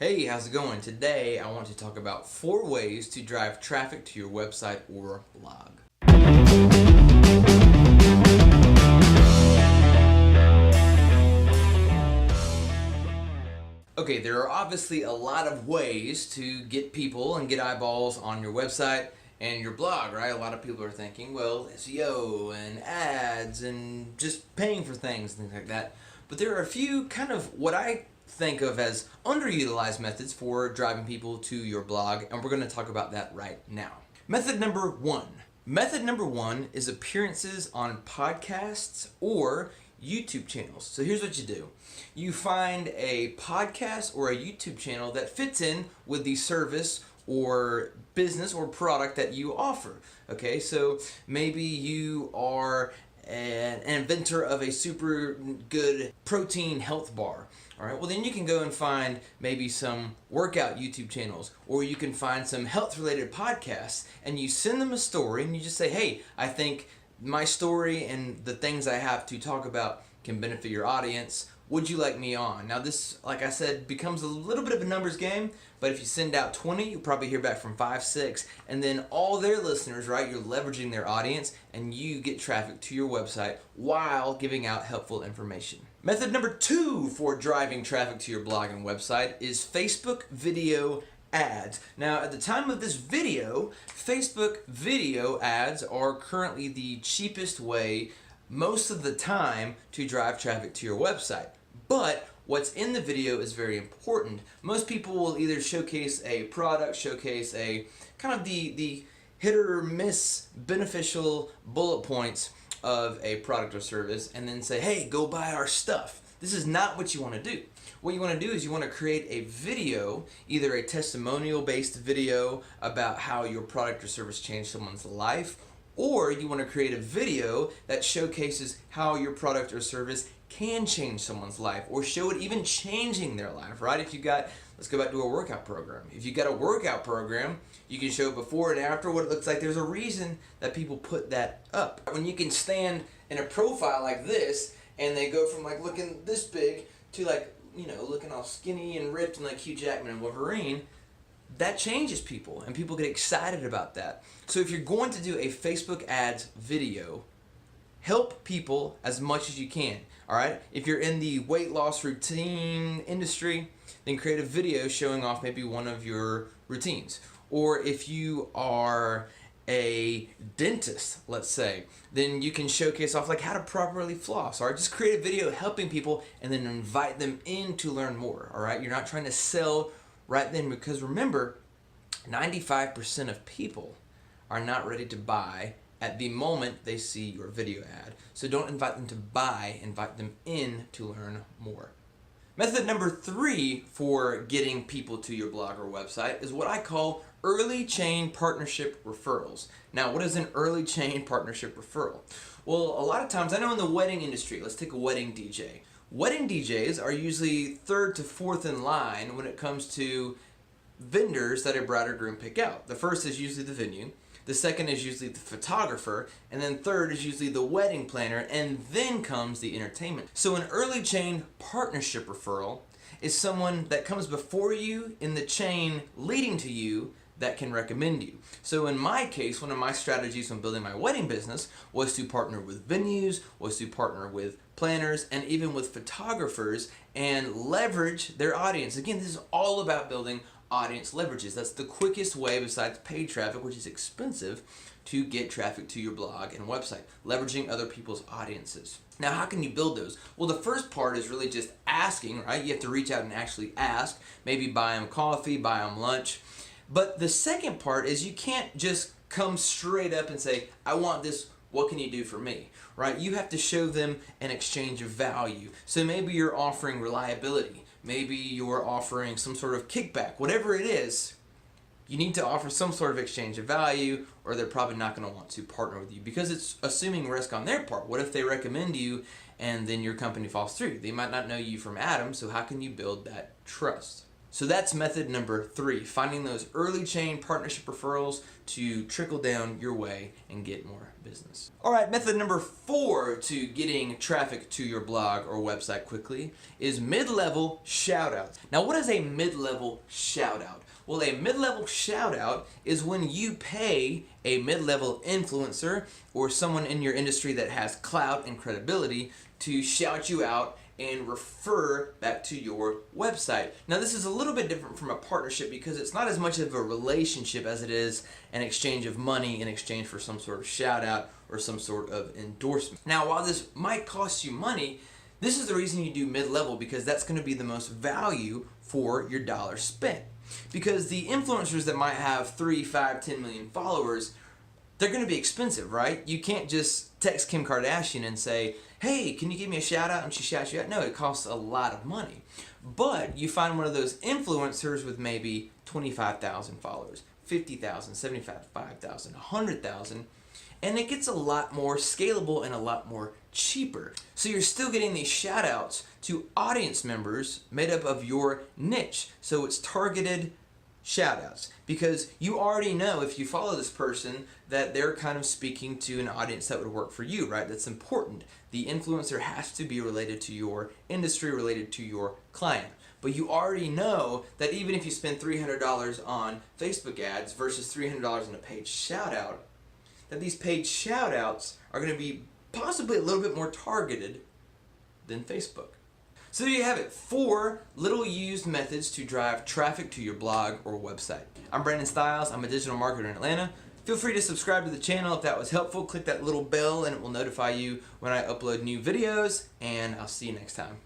Hey, how's it going? Today I want to talk about 4 ways to drive traffic to your website or blog. Okay, there are obviously a lot of ways to get people and get eyeballs on your website and your blog, right? A lot of people are thinking, well, SEO and ads and just paying for things and things like that. But there are a few kind of what I think of as underutilized methods for driving people to your blog, and we're going to talk about that right now. Method number one is appearances on podcasts or YouTube channels. So here's what you do. You find a podcast or a YouTube channel that fits in with the service or business or product that you offer. Okay, so maybe you are an inventor of a super good protein health bar. All right, well then you can go and find maybe some workout YouTube channels, or you can find some health related podcasts, and you send them a story and you just say, hey, I think my story and the things I have to talk about can benefit your audience. Would you like me on? Now this, like I said, becomes a little bit of a numbers game, but if you send out 20, you'll probably hear back from 5, 6, and then all their listeners, right? You're leveraging their audience and you get traffic to your website while giving out helpful information. Method number 2 for driving traffic to your blog and website is Facebook video ads. Now, at the time of this video, Facebook video ads are currently the cheapest way most of the time to drive traffic to your website. But what's in the video is very important. Most people will either showcase a product, showcase a kind of the hit or miss beneficial bullet points of a product or service, and then say, hey, go buy our stuff. This is not what you want to do. What you want to do is you want to create a video, either a testimonial based video about how your product or service changed someone's life, or you want to create a video that showcases how your product or service can change someone's life, or show it even changing their life, right? If you got, let's go back to a workout program. If you got a workout program, you can show before and after what it looks like. There's a reason that people put that up. When you can stand in a profile like this, and they go from like looking this big to like, you know, looking all skinny and ripped and like Hugh Jackman and Wolverine, that changes people and people get excited about that. So if you're going to do a Facebook ads video, help people as much as you can. All right, if you're in the weight loss routine industry, then create a video showing off maybe one of your routines. Or if you are a dentist, let's say, then you can showcase off like how to properly floss. All right, just create a video helping people and then invite them in to learn more. All right, you're not trying to sell right then, because remember, 95% of people are not ready to buy at the moment they see your video ad. So don't invite them to buy, invite them in to learn more. Method number 3 for getting people to your blog or website is what I call early chain partnership referrals. Now, what is an early chain partnership referral? Well, a lot of times, I know in the wedding industry, let's take a wedding DJ. Wedding DJs are usually 3rd to 4th in line when it comes to vendors that a bride or groom pick out. The first is usually the venue, the second is usually the photographer, and then third is usually the wedding planner, and then comes the entertainment. So an early chain partnership referral is someone that comes before you in the chain leading to you that can recommend you. So in my case, one of my strategies when building my wedding business was to partner with venues, was to partner with planners, and even with photographers and leverage their audience. Again, this is all about building audience leverages. That's the quickest way, besides paid traffic, which is expensive, to get traffic to your blog and website, leveraging other people's audiences. Now, how can you build those? Well, the first part is really just asking, right? You have to reach out and actually ask, maybe buy them coffee, buy them lunch. But the second part is you can't just come straight up and say, I want this, what can you do for me? Right? You have to show them an exchange of value. So maybe you're offering reliability. Maybe you're offering some sort of kickback. Whatever it is, you need to offer some sort of exchange of value, or they're probably not going to want to partner with you, because it's assuming risk on their part. What if they recommend you and then your company falls through? They might not know you from Adam, so how can you build that trust? So that's method number 3, finding those early chain partnership referrals to trickle down your way and get more business. All right, method number 4 to getting traffic to your blog or website quickly is mid-level shoutouts. Now, what is a mid-level shoutout? Well, a mid-level shoutout is when you pay a mid-level influencer or someone in your industry that has clout and credibility to shout you out and refer back to your website. Now, this is a little bit different from a partnership because it's not as much of a relationship as it is an exchange of money in exchange for some sort of shout out or some sort of endorsement. Now, while this might cost you money, this is the reason you do mid-level, because that's going to be the most value for your dollar spent. Because the influencers that might have 3, 5, 10 million followers, they're going to be expensive, right? You can't just text Kim Kardashian and say, hey, can you give me a shout out? And she shouts you out. No, it costs a lot of money. But you find one of those influencers with maybe 25,000 followers, 50,000, 75,000, 100,000, and it gets a lot more scalable and a lot more cheaper. So you're still getting these shout outs to audience members made up of your niche. So it's targeted shoutouts, because you already know, if you follow this person, that they're kind of speaking to an audience that would work for you, right? That's important. The influencer has to be related to your industry, related to your client. But you already know that even if you spend $300 on Facebook ads versus $300 on a paid shoutout, that these paid shoutouts are going to be possibly a little bit more targeted than Facebook. So there you have it, 4 little used methods to drive traffic to your blog or website. I'm Brandon Stiles. I'm a digital marketer in Atlanta. Feel free to subscribe to the channel if that was helpful. Click that little bell and it will notify you when I upload new videos, and I'll see you next time.